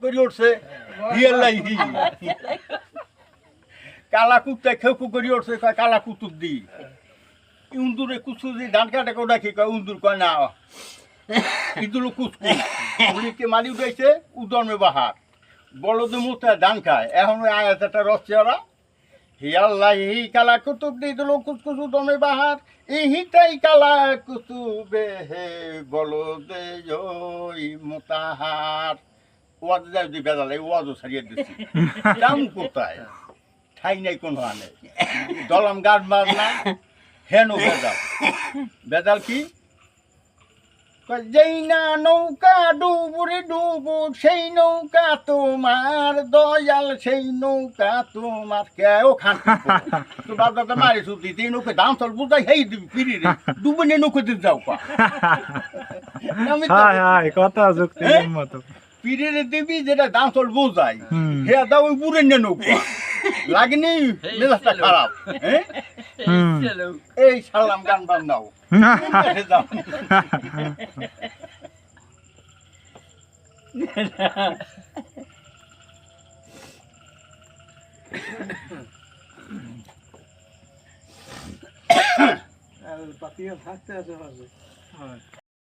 করে উঠছে হিয়াল্লাহি কালা কুত্তা খেউ করে উঠছে কয় কালা কুতুব দি উন্দুরে কুচু দি ধান কাটে কোটা কি কয় উন্দুর কয় না ইদুলো কুচকু উলিকে মারি উঠাইছে উদর্মে বাহার বলদে মুতে ধান খায় এখন ওই আয়াত একটা রসছে ওরা হিয়াল্লাহি কালা কুতুব দি ইদুলো কুচকুচু উদর্মে বাহার ইহিটাই কালা কুতুবে হে বলদে ওই মোতাহার ওয়াজ যায় যদি বেদাল এই ওয়াজও ছাড়িয়ে দিচ্ছি দাম কোথায় ঠাই নাই কোনো আনে দলাম গাছ বাজ না হেন বেদাল বেদাল কি যেই না নৌকা ডুবুরে ডুবু সেই নৌকা তোমার দয়াল সেই নৌকা তোমার কেউ খান তো বাবা মারি সুতি তিন নৌকে দাম চল বুঝাই হেই দিবি ফিরি রে ডুবে নিয়ে নৌকে দিতে যাও পা কথা যুক্তি মতো পিড়ে দিবি যেটা দাম চল বুঝাই হে দাও ওই বুড়ে নিয়ে নৌকা লাগেনি মেজাজটা খারাপ হ্যাঁ এই সালাম গান বান্ধাও পাতিয়া থাকতে আছে